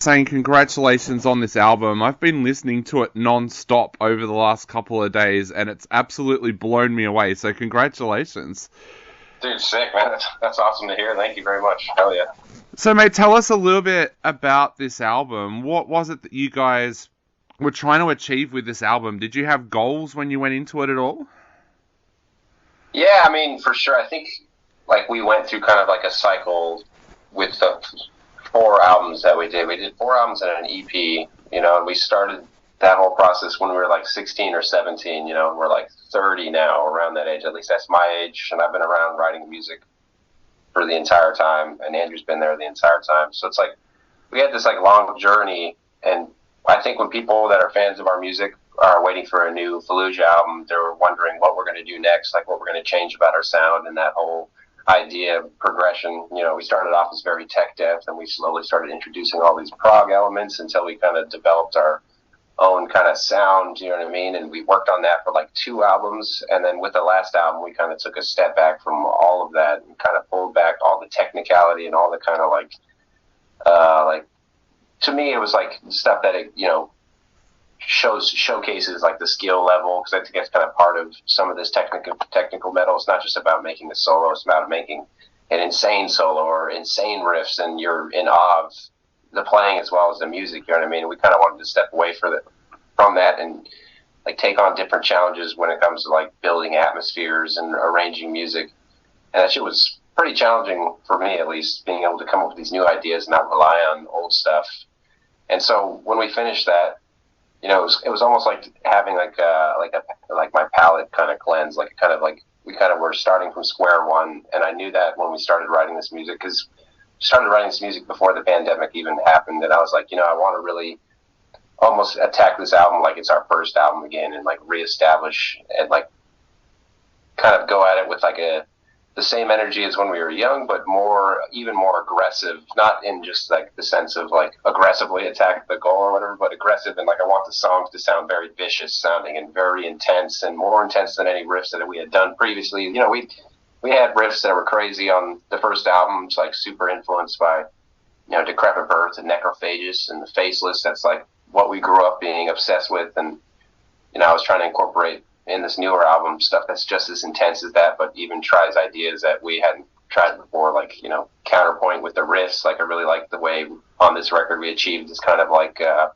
saying congratulations on this album. I've been listening to it non-stop over the last couple of days, and it's absolutely blown me away, so congratulations. Dude, sick, man. That's awesome to hear. Thank you very much. Hell yeah. So, mate, tell us a little bit about this album. What was it that you guys were trying to achieve with this album? Did you have goals when you went into it at all? Yeah, I mean, for sure. I think, like, we went through kind of like a cycle with the 4 albums that we did. We did 4 albums and an EP, you know, and we started that whole process when we were like 16 or 17, you know, and we're like 30 now, around that age. At least that's my age, and I've been around writing music for the entire time, and Andrew's been there the entire time. So it's like we had this like long journey, and I think when people that are fans of our music are waiting for a new Fallujah album, they're wondering what we're going to do next, like what we're going to change about our sound and that whole idea of progression. You know, we started off as very tech dev, and we slowly started introducing all these prog elements until we kind of developed our own kind of sound, you know what I mean? And we worked on that for like 2 albums, and then with the last album, we kind of took a step back from all of that and kind of pulled back all the technicality and all the kind of like to me, it was like stuff that it, you know, showcases like the skill level, because I think that's kind of part of some of this technical metal. It's not just about making a solo; it's about making an insane solo or insane riffs, and you're in awe of the playing as well as the music. You know what I mean? We kind of wanted to step away from that and like take on different challenges when it comes to like building atmospheres and arranging music. And that shit was pretty challenging for me, at least, being able to come up with these new ideas and not rely on old stuff. And so when we finished that, you know, it was almost like having like my palette kind of cleanse, like kind of like we kind of were starting from square one. And I knew that when we started writing this music, because we started writing this music before the pandemic even happened, and I was like, you know, I want to really almost attack this album like it's our first album again, and like reestablish and like kind of go at it with like the same energy as when we were young, but even more aggressive, not in just like the sense of like aggressively attack the goal or whatever, but aggressive, and like I want the songs to sound very vicious sounding and very intense, and more intense than any riffs that we had done previously. You know, we had riffs that were crazy on the first album, like super influenced by, you know, Decrepit Birth and Necrophagus and the Faceless. That's like what we grew up being obsessed with, and you know, I was trying to incorporate in this newer album stuff that's just as intense as that, but even tries ideas that we hadn't tried before, like, you know, counterpoint with the riffs. Like I really like the way on this record we achieved this kind of like the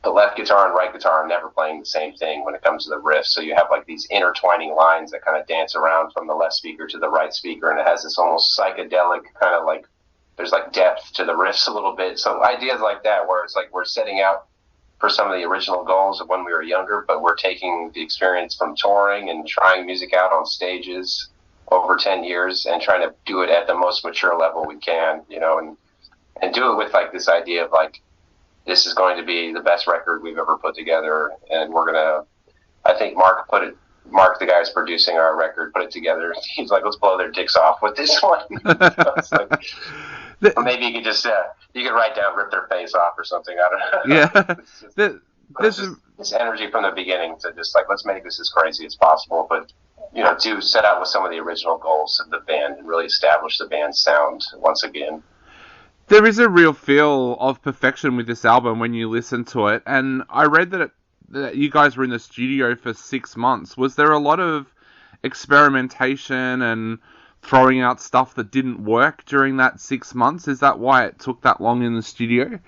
left guitar and right guitar are never playing the same thing when it comes to the riffs. So you have like these intertwining lines that kind of dance around from the left speaker to the right speaker, and it has this almost psychedelic kind of like, there's like depth to the riffs a little bit. So ideas like that, where it's like we're setting out for some of the original goals of when we were younger, but we're taking the experience from touring and trying music out on stages over 10 years and trying to do it at the most mature level we can, you know, and do it with like this idea of like, this is going to be the best record we've ever put together, and we're gonna, I think Mark, the guy who's producing our record, put it together. He's like, let's blow their dicks off with this one. Or maybe you could just you could write down "rip their face off" or something. I don't know. Yeah. This energy from the beginning to just like, let's make this as crazy as possible, but you know, to set out with some of the original goals of the band and really establish the band's sound once again. There is a real feel of perfection with this album when you listen to it, and I read that you guys were in the studio for 6 months. Was there a lot of experimentation and throwing out stuff that didn't work during that 6 months? Is that why it took that long in the studio?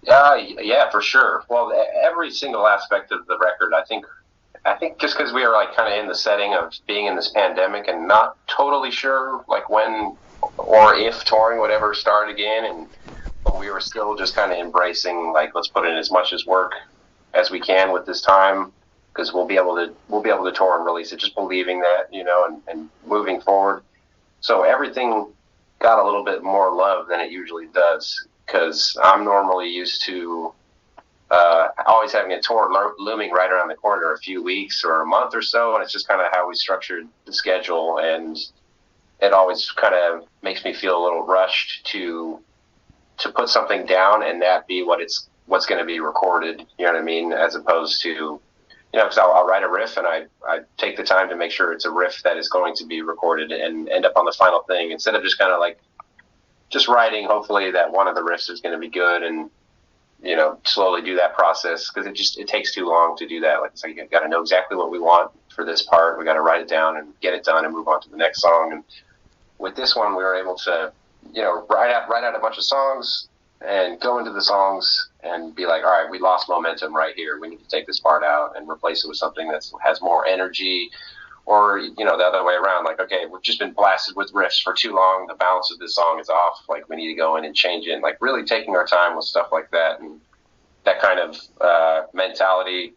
Yeah, for sure. Well, every single aspect of the record, I think just because we were like kind of in the setting of being in this pandemic and not totally sure like when or if touring would ever start again, but we were still just kind of embracing like, let's put in as much as work as we can with this time, because we'll be able to tour and release it, just believing that, you know, and moving forward. So everything got a little bit more love than it usually does, because I'm normally used to always having a tour looming right around the corner, a few weeks or a month or so, and it's just kind of how we structured the schedule, and it always kind of makes me feel a little rushed to put something down and that be what's going to be recorded, you know what I mean, as opposed to, you know, because I'll write a riff and I take the time to make sure it's a riff that is going to be recorded and end up on the final thing, instead of just kind of like just writing, hopefully that one of the riffs is going to be good, and slowly do that process, because it takes too long to do that. Like, it's like you got to know exactly what we want for this part. We got to write it down and get it done and move on to the next song. And with this one, we were able to, write out a bunch of songs and go into the songs and be like, all right, we lost momentum right here. We need to take this part out and replace it with something that has more energy. Or, the other way around, like, okay, we've just been blasted with riffs for too long. The balance of this song is off. Like, we need to go in and change it. And, like, really taking our time with stuff like that. And that kind of mentality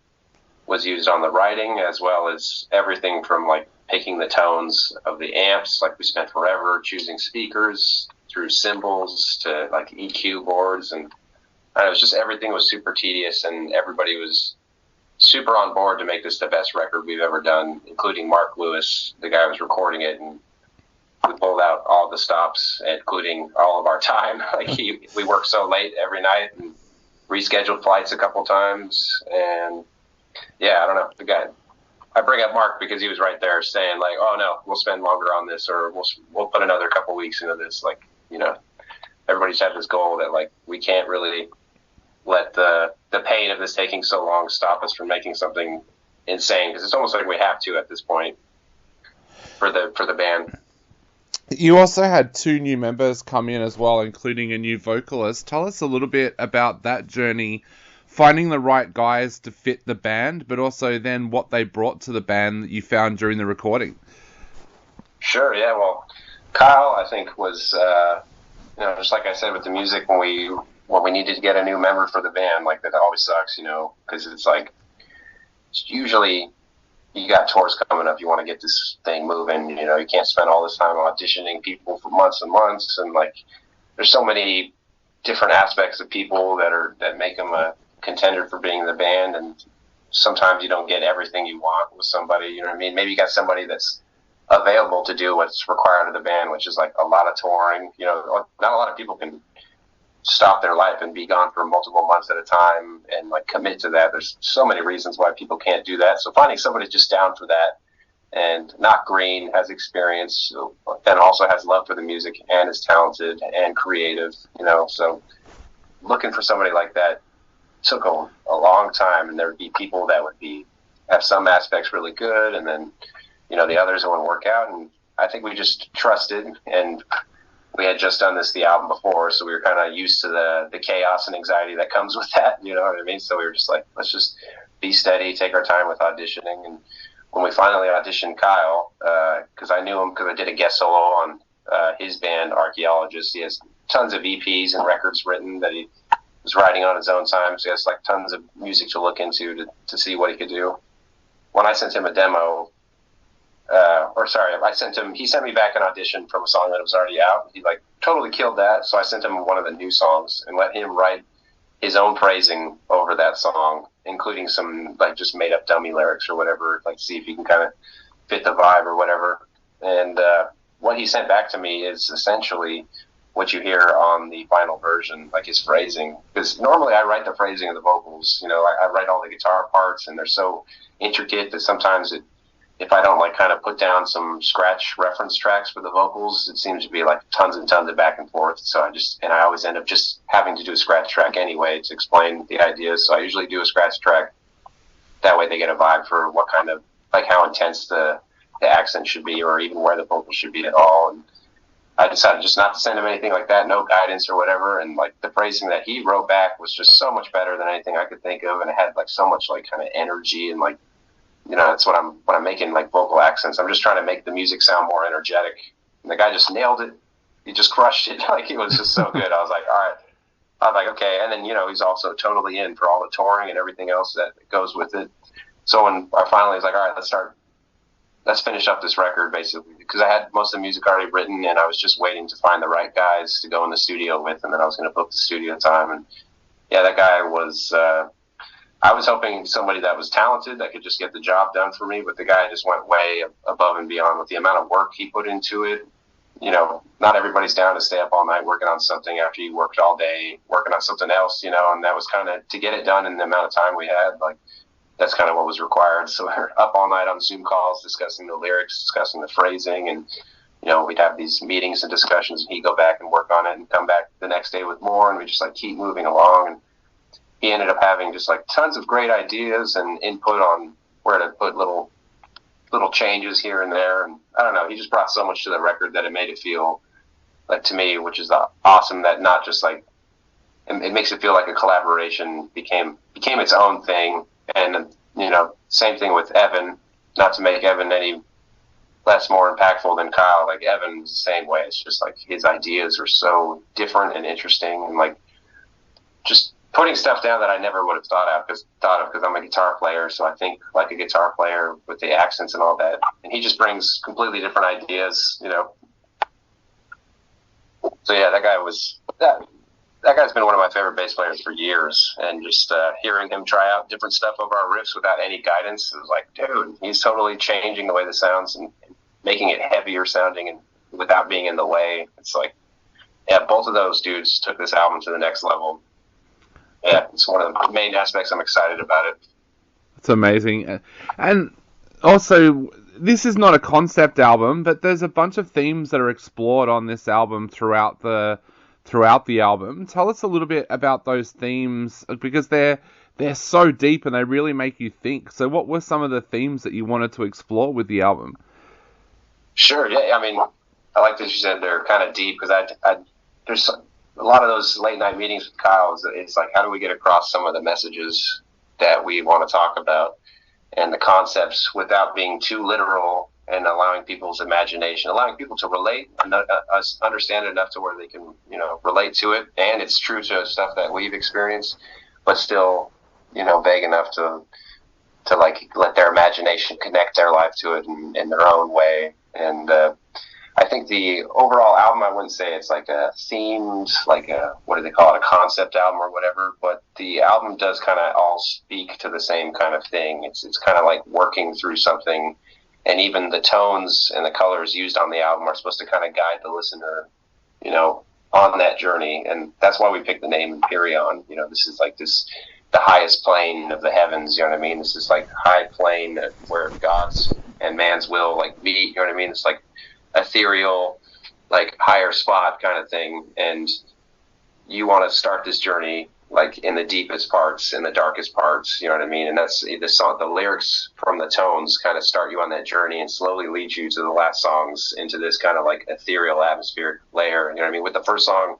was used on the writing, as well as everything from, like, picking the tones of the amps. Like, we spent forever choosing speakers through cymbals to, like, EQ boards. And it was just, everything was super tedious, and everybody was super on board to make this the best record we've ever done, including Mark Lewis, the guy who was recording it. And we pulled out all the stops, including all of our time. Like, we worked so late every night and rescheduled flights a couple times. And yeah, I don't know, the guy, I bring up Mark because he was right there saying, like, oh no, we'll spend longer on this, or we'll put another couple weeks into this. Like, everybody's had this goal that, like, we can't really let the pain of this taking so long stop us from making something insane, because it's almost like we have to at this point for the band. You also had 2 new members come in as well, including a new vocalist. Tell us a little bit about that journey, finding the right guys to fit the band, but also then what they brought to the band that you found during the recording. Sure, yeah. Well, Kyle, I think, was just like I said with the music, when we needed to get a new member for the band, like, that always sucks, because it's like, usually you got tours coming up, you want to get this thing moving, you can't spend all this time auditioning people for months and months, and, like, there's so many different aspects of people that make them a contender for being in the band, and sometimes you don't get everything you want with somebody, you know what I mean? Maybe you got somebody that's available to do what's required of the band, which is, like, a lot of touring. Not a lot of people can stop their life and be gone for multiple months at a time and, like, commit to that. There's so many reasons why people can't do that. So finding somebody just down for that, and not green, has experience, then also has love for the music and is talented and creative, so looking for somebody like that took a long time, and there would be people that would have some aspects really good, and then, the others that wouldn't work out. And I think we just trusted, and we had just done the album before, so we were kind of used to the chaos and anxiety that comes with that, you know what I mean? So we were just like, let's just be steady, take our time with auditioning. And when we finally auditioned Kyle, because I knew him because I did a guest solo on his band, Archaeologist. He has tons of EPs and records written that he was writing on his own time, so he has, like, tons of music to look into to see what he could do. When I sent him a demo, he sent me back an audition from a song that was already out. He, like, totally killed that, so I sent him one of the new songs and let him write his own phrasing over that song, including some, like, just made up dummy lyrics or whatever, like, see if he can kind of fit the vibe or whatever. And what he sent back to me is essentially what you hear on the final version, like, his phrasing. Because normally I write the phrasing of the vocals, I write all the guitar parts, and they're so intricate that sometimes if I don't, like, kind of put down some scratch reference tracks for the vocals, it seems to be, like, tons and tons of back and forth. So I always end up just having to do a scratch track anyway to explain the ideas. So I usually do a scratch track. That way they get a vibe for what kind of, like, how intense the accent should be, or even where the vocals should be at all. And I decided just not to send him anything like that, no guidance or whatever. And, like, the phrasing that he wrote back was just so much better than anything I could think of. And it had, like, so much, like, kind of energy, and, like, that's when I'm making, like, vocal accents, I'm just trying to make the music sound more energetic. And the guy just nailed it. He just crushed it. Like, it was just so good. I was like, all right. I'm like, okay. And then, he's also totally in for all the touring and everything else that goes with it. So when I finally was like, all right, let's finish up this record, basically, because I had most of the music already written, and I was just waiting to find the right guys to go in the studio with, and then I was going to book the studio time. And yeah, that guy was, I was hoping somebody that was talented that could just get the job done for me, but the guy just went way above and beyond with the amount of work he put into it. Not everybody's down to stay up all night working on something after you worked all day working on something else, and that was kind of, to get it done in the amount of time we had, like, that's kind of what was required. So we were up all night on Zoom calls, discussing the lyrics, discussing the phrasing, and we'd have these meetings and discussions, and he'd go back and work on it and come back the next day with more, and we just like keep moving along. And he ended up having just like tons of great ideas and input on where to put little changes here and there. And I don't know, he just brought so much to the record that it made it feel like, to me, which is awesome, that not just like, it makes it feel like a collaboration became its own thing. And, same thing with Evan, not to make Evan any less more impactful than Kyle. Like, Evan was the same way. It's just like his ideas are so different and interesting, and like just putting stuff down that I never would have thought of because I'm a guitar player. So I think like a guitar player with the accents and all that, and he just brings completely different ideas, So yeah, that guy's been one of my favorite bass players for years, and just hearing him try out different stuff over our riffs without any guidance, it was like, dude, he's totally changing the way this sounds and making it heavier sounding and without being in the way. It's like, yeah, both of those dudes took this album to the next level. Yeah, it's one of the main aspects I'm excited about it. It's amazing. And also, this is not a concept album, but there's a bunch of themes that are explored on this album throughout the album. Tell us a little bit about those themes, because they're so deep and they really make you think. So what were some of the themes that you wanted to explore with the album? Sure, yeah. I mean, I like that you said they're kind of deep, because there's a lot of those late night meetings with Kyle. It's like, how do we get across some of the messages that we want to talk about and the concepts without being too literal, and allowing people's imagination, allowing people to relate, understand it enough to where they can, relate to it. And it's true to stuff that we've experienced, but still, vague enough to like let their imagination connect their life to it in their own way. And I think the overall album, I wouldn't say it's like a themed, like what do they call it, a concept album or whatever, but the album does kind of all speak to the same kind of thing. It's kind of like working through something, and even the tones and the colors used on the album are supposed to kind of guide the listener, on that journey. And that's why we picked the name Empyrean. This is like the highest plane of the heavens, you know what I mean? This is like high plane where God's and man's will like meet, you know what I mean? It's like ethereal, like higher spot kind of thing. And you want to start this journey like in the deepest parts, in the darkest parts, you know what I mean? And that's the song, the lyrics from the tones kind of start you on that journey and slowly lead you to the last songs into this kind of like ethereal atmospheric layer, you know what I mean? With the first song,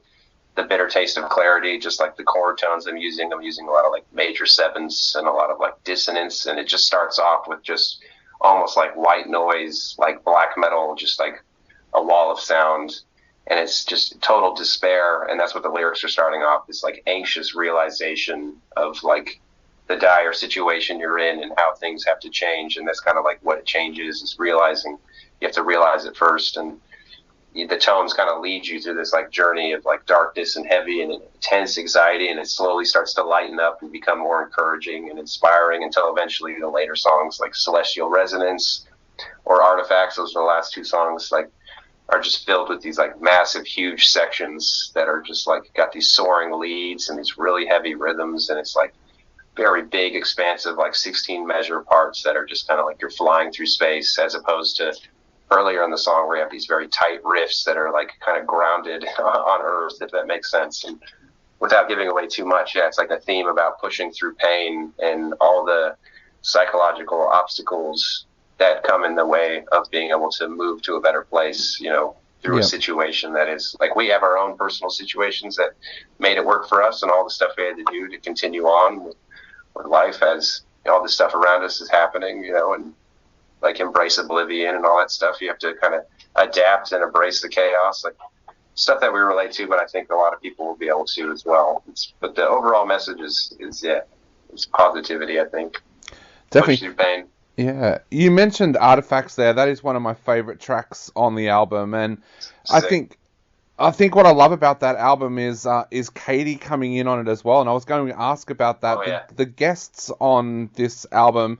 The Bitter Taste of Clarity, just like the chord tones I'm using a lot of like major sevenths and a lot of like dissonance, and it just starts off with just almost like white noise, like black metal, just like a wall of sound. And it's just total despair, and that's what the lyrics are starting off, this like anxious realization of like the dire situation you're in and how things have to change. And that's kind of like what it changes, is realizing you have to realize it first. And the tones kind of lead you through this like journey of like darkness and heavy and intense anxiety, and it slowly starts to lighten up and become more encouraging and inspiring until eventually the later songs like Celestial Resonance or Artifacts, those are the last two songs, like are just filled with these like massive, huge sections that are just like got these soaring leads and these really heavy rhythms, and it's like very big, expansive, like 16 measure parts that are just kind of like you're flying through space, as opposed to earlier in the song where you have these very tight riffs that are like kind of grounded on Earth, if that makes sense. And without giving away too much, yeah, it's like a theme about pushing through pain and all the psychological obstacles that come in the way of being able to move to a better place, through a situation that is like, we have our own personal situations that made it work for us, and all the stuff we had to do to continue on with life as all this stuff around us is happening, and like embrace oblivion and all that stuff. You have to kind of adapt and embrace the chaos, like stuff that we relate to, but I think a lot of people will be able to as well. But the overall message is it's positivity, I think. Definitely. Push through pain. Yeah, you mentioned Artifacts there. That is one of my favorite tracks on the album, and Sick. I think what I love about that album is Katie coming in on it as well. And I was going to ask about that. Oh, yeah. The guests on this album,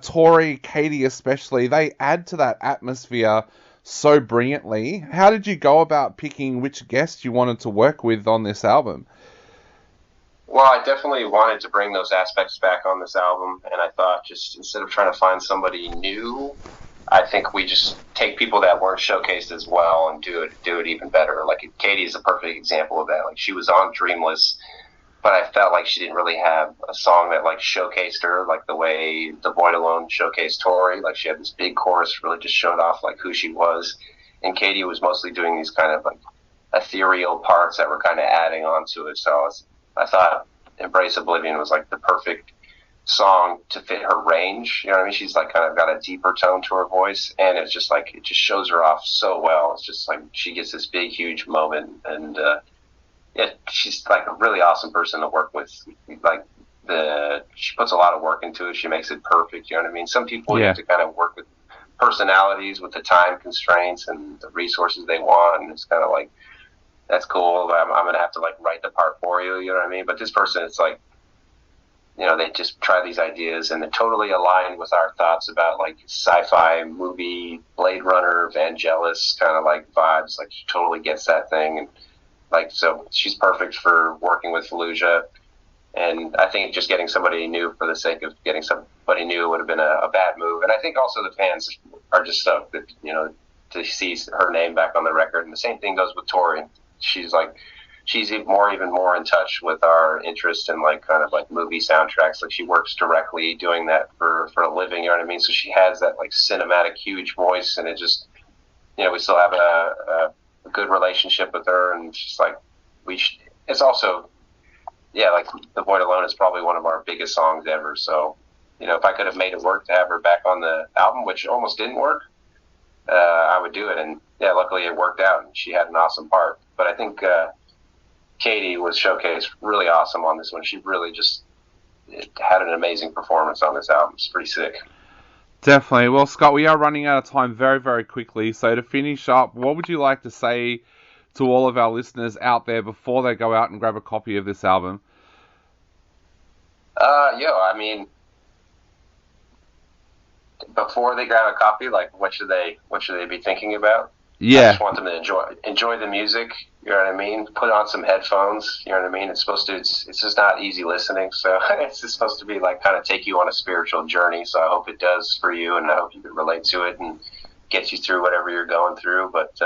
Tori, Katie especially, they add to that atmosphere so brilliantly. How did you go about picking which guests you wanted to work with on this album? Well, I definitely wanted to bring those aspects back on this album, and I thought, just instead of trying to find somebody new, I think we just take people that weren't showcased as well and do it even better. Like Katie is a perfect example of that. Like she was on Dreamless, but I felt like she didn't really have a song that like showcased her like the way The Void Alone showcased Tori. Like she had this big chorus, really just showed off like who she was, and Katie was mostly doing these kind of like ethereal parts that were kind of adding on to it. So I thought Embrace Oblivion was like the perfect song to fit her range. You know what I mean? She's like kind of got a deeper tone to her voice, and it's just like it just shows her off so well. It's just like she gets this big, huge moment, and she's like a really awesome person to work with. Like she puts a lot of work into it. She makes it perfect. You know what I mean? Some people you have to kind of work with personalities, with the time constraints and the resources they want, and it's kind of like that's cool. I'm gonna have to like write the part for you. You know what I mean? But this person, it's like, you know, they just try these ideas and they're totally aligned with our thoughts about like sci-fi movie, Blade Runner, Vangelis kind of like vibes. Like she totally gets that thing, and like so she's perfect for working with Fallujah. And I think just getting somebody new for the sake of getting somebody new would have been a bad move. And I think also the fans are just stoked that, you know, to see her name back on the record. And the same thing goes with Tori. She's even more in touch with our interest in like kind of like movie soundtracks. Like she works directly doing that for a living, you know what I mean? So she has that like cinematic huge voice, and it just, you know, we still have a good relationship with her, and just like it's also, yeah, like The Void Alone is probably one of our biggest songs ever. So, you know, if I could have made it work to have her back on the album, which almost didn't work, I would do it. And yeah, luckily it worked out, and she had an awesome part. But I think Katie was showcased really awesome on this one. She really just had an amazing performance on this album. It's pretty sick. Definitely. Well, Scott, we are running out of time very, very quickly. So to finish up, what would you like to say to all of our listeners out there before they go out and grab a copy of this album? I mean, before they grab a copy, like what should they be thinking about? Yeah. I just want them to enjoy the music. You know what I mean? Put on some headphones. You know what I mean? It's just not easy listening. So it's just supposed to be like kind of take you on a spiritual journey. So I hope it does for you, and I hope you can relate to it and get you through whatever you're going through. But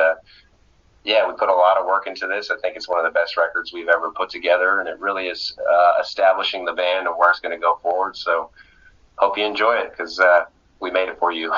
yeah, we put a lot of work into this. I think it's one of the best records we've ever put together, and it really is establishing the band and where it's going to go forward. So hope you enjoy it, because we made it for you.